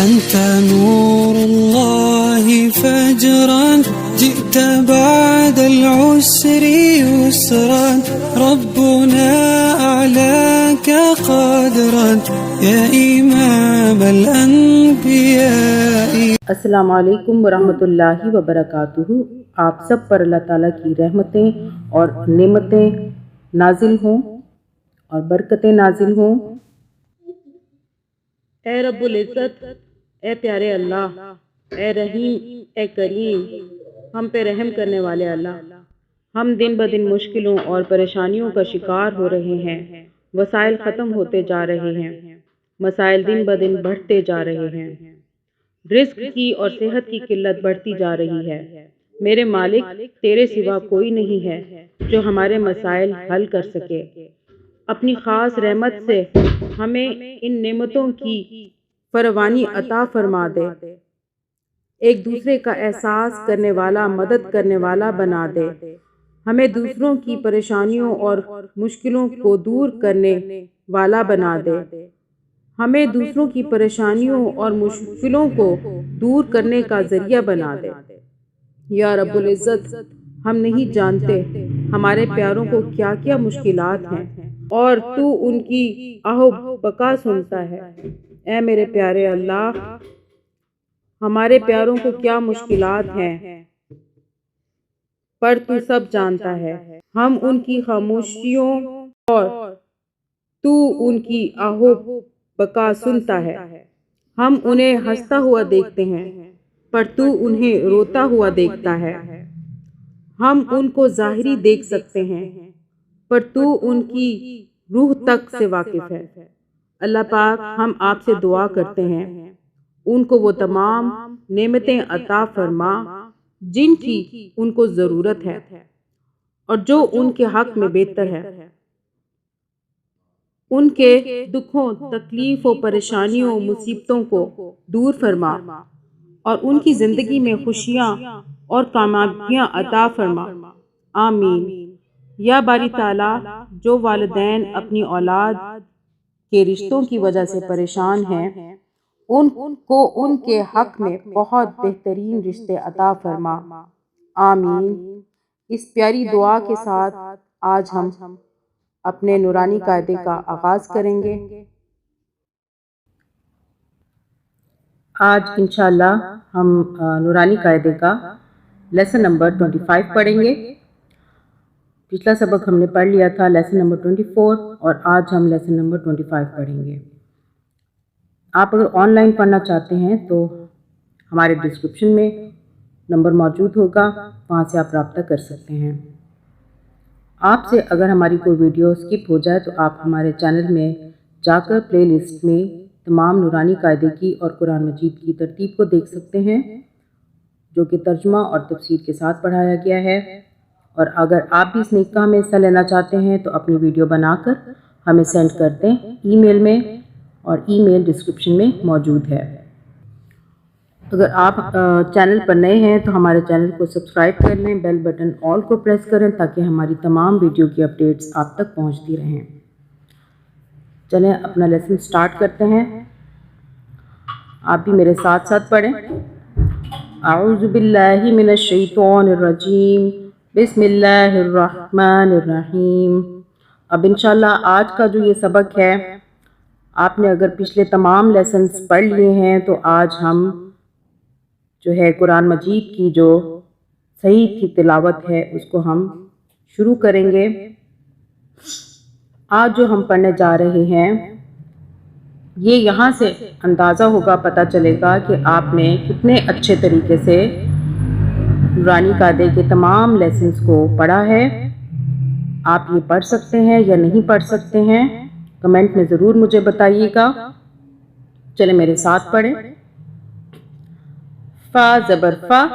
أنت نور الله فجرا جئت بعد العسر يسرا ربنا أعلاك قدرا يا إمام الأنبياء. السلام علیکم ورحمۃ اللہ وبرکاتہ۔ آپ سب پر اللہ تعالیٰ کی رحمتیں اور نعمتیں نازل ہوں اور برکتیں نازل ہوں۔ اے رب العزت، اے پیارے اللہ، اے رحیم، اے کریم، ہم پہ رحم کرنے والے اللہ، ہم دن بدن مشکلوں اور پریشانیوں کا شکار ہو رہے ہیں۔ وسائل ختم ہوتے جا رہے ہیں، مسائل دن بدن بڑھتے جا رہے ہیں، رزق کی اور صحت کی قلت بڑھتی جا رہی ہے۔ میرے مالک، تیرے سوا کوئی نہیں ہے جو ہمارے مسائل حل کر سکے۔ اپنی خاص رحمت سے ہمیں ان نعمتوں کی فراوانی عطا فرما دے، ایک دوسرے کا احساس کرنے والا، مدد کرنے والا بنا دے، ہمیں دوسروں کی پریشانیوں اور مشکلوں کو دور کرنے والا بنا دے، ہمیں دوسروں کی پریشانیوں اور مشکلوں کو دور کرنے کا ذریعہ بنا دے۔ یا رب العزت، ہم نہیں جانتے ہمارے پیاروں کو کیا کیا مشکلات ہیں اور تو ان کی آہ و بکا سنتا ہے۔ اے میرے پیارے اللہ، ہمارے پیاروں کو کیا مشکلات ہیں پر تو سب جانتا ہے۔ ہم ان کی خاموشیوں اور تو ان کی آہ و بکا سنتا ہے۔ ہم انہیں ہنستا ہوا دیکھتے ہیں پر تو انہیں روتا ہوا دیکھتا ہے۔ ہم ان کو ظاہری دیکھ سکتے ہیں پر تو ان کی روح تک سے واقف ہے۔ اللہ پاک، ہم آپ سے دعا کرتے ہیں ان کو وہ تمام نعمتیں عطا فرما جن کی ان کو ضرورت ہے اور جو ان کے حق میں بہتر ہے۔ ان کے دکھوں، تکلیف و پریشانیوں، مصیبتوں کو دور فرما اور ان کی زندگی میں خوشیاں اور کامیابیاں عطا فرما۔ آمین۔ یا باری تعالیٰ، جو والدین اپنی اولاد کے رشتوں کی وجہ سے پریشان ہیں، ان کو ان کے حق میں بہت بہترین رشتے عطا فرما۔ آمین۔ اس پیاری دعا کے ساتھ آج ہم اپنے نورانی قاعدے کا آغاز کریں گے۔ آج انشاءاللہ ہم نورانی قاعدے کا لیسن نمبر 25 پڑھیں گے۔ پچھلا سبق ہم نے پڑھ لیا تھا لیسن نمبر 24 اور آج ہم لیسن نمبر 25 پڑھیں گے۔ آپ اگر آن لائن پڑھنا چاہتے ہیں تو ہمارے ڈسکرپشن میں نمبر موجود ہوگا، وہاں سے آپ رابطہ کر سکتے ہیں۔ آپ سے اگر ہماری کوئی ویڈیو اسکپ ہو جائے تو آپ ہمارے چینل میں جا کر پلے لسٹ میں تمام نورانی قاعدے کی اور قرآن مجید کی ترتیب کو دیکھ سکتے ہیں، جو کہ ترجمہ اور تفسیر کے ساتھ پڑھایا گیا ہے۔ اور اگر آپ بھی اس نکاح میں حصہ لینا چاہتے ہیں تو اپنی ویڈیو بنا کر ہمیں سینڈ کر دیں ای میل میں، اور ای میل ڈسکرپشن میں موجود ہے۔ اگر آپ چینل پر نئے ہیں تو ہمارے چینل کو سبسکرائب کر لیں، بیل بٹن آل کو پریس کریں تاکہ ہماری تمام ویڈیو کی اپڈیٹس آپ تک پہنچتی رہیں۔ چلیں اپنا لیسن سٹارٹ کرتے ہیں۔ آپ بھی میرے ساتھ ساتھ پڑھیں۔ اعوذ باللہ من الشیطان الرجیم، بسم اللہ الرحمن الرحیم۔ اب انشاءاللہ آج کا جو یہ سبق ہے، آپ نے اگر پچھلے تمام لیسنز پڑھ لیے ہیں تو آج ہم جو ہے قرآن مجید کی جو صحیح کی تلاوت ہے اس کو ہم شروع کریں گے۔ آج جو ہم پڑھنے جا رہے ہیں، یہ یہاں سے اندازہ ہوگا، پتہ چلے گا کہ آپ نے کتنے اچھے طریقے سے نورانی قاعدے کے تمام لیسنز کو پڑھا ہے۔ آپ یہ پڑھ سکتے ہیں یا نہیں پڑھ سکتے ہیں، کمنٹ میں ضرور مجھے بتائیے گا۔ چلیں میرے ساتھ پڑھیں۔ فا زبر فا،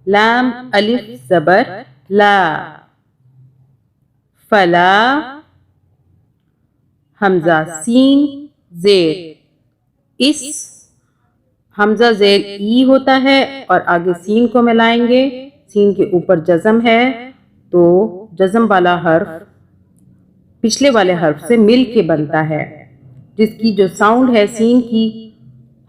لام الف زبر لا، فلا، حمزہ سین زیر اس، حمزہ زیر ای ہوتا ہے اور آگے سین کو ملائیں گے، سین کے اوپر جزم ہے تو جزم والا حرف پچھلے والے حرف سے مل کے بنتا ہے، جس کی جو ساؤنڈ ہے سین کی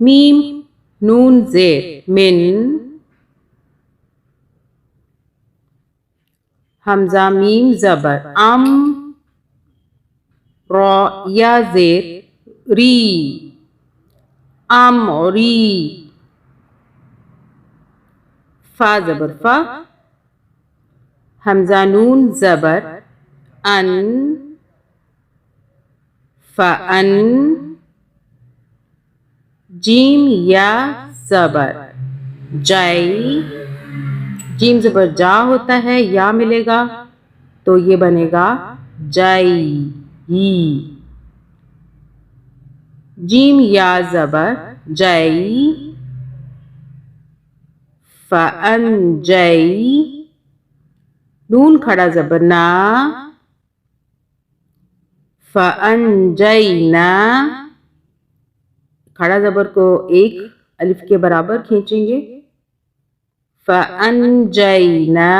میم نون زیر من، حمزہ میم زبر ام، را یا زیر ری، امری، فا زبر فا، حمزہ نون زبر ان، فان، جیم یا زبر جائی، جیم زبر جا ہوتا ہے، یا ملے گا تو یہ بنے گا جائی، جیم یا زبر جائی، فان جائی، نون کھڑا زبر نا، فان جینا، کھڑا زبر کو ایک الف کے برابر کھینچیں گے، فانجینا،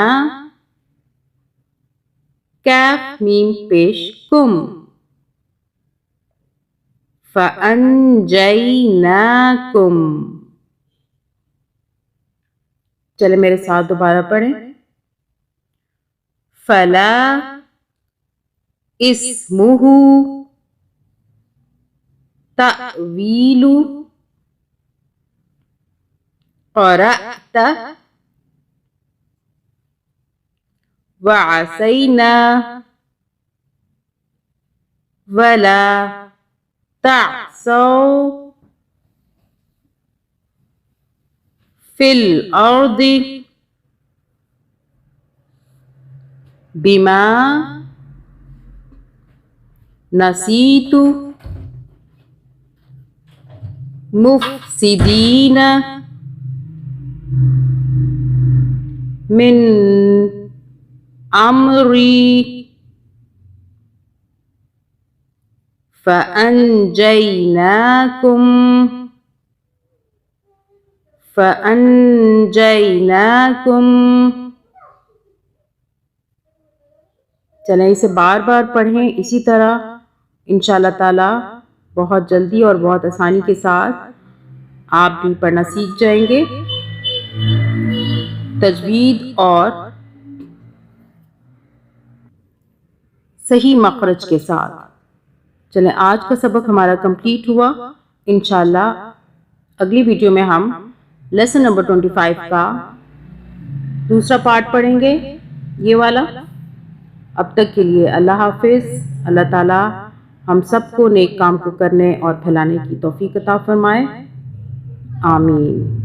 کاف میم پیش کم، فانجیناکم۔ چلے میرے ساتھ دوبارہ پڑھیں، فلا اسمہ تأویل قرأت وعسینا ولا تعصوا فی الارض بما نسیت مفسدین من امری فانجیناکم چلیں اسے بار بار پڑھیں اسی طرح، انشاءاللہ تعالی بہت جلدی اور بہت آسانی کے ساتھ آپ بھی پڑھنا سیکھ جائیں گے، تجوید اور صحیح مخرج کے ساتھ۔ چلیں آج کا سبق ہمارا کمپلیٹ ہوا، انشاءاللہ اگلی ویڈیو میں ہم لیسن نمبر 25 کا دوسرا پارٹ پڑھیں گے، یہ والا۔ اب تک کے لیے اللہ حافظ۔ اللہ تعالی ہم سب کو نیک کام کو کرنے اور پھیلانے کی توفیق عطا فرمائے، آمین۔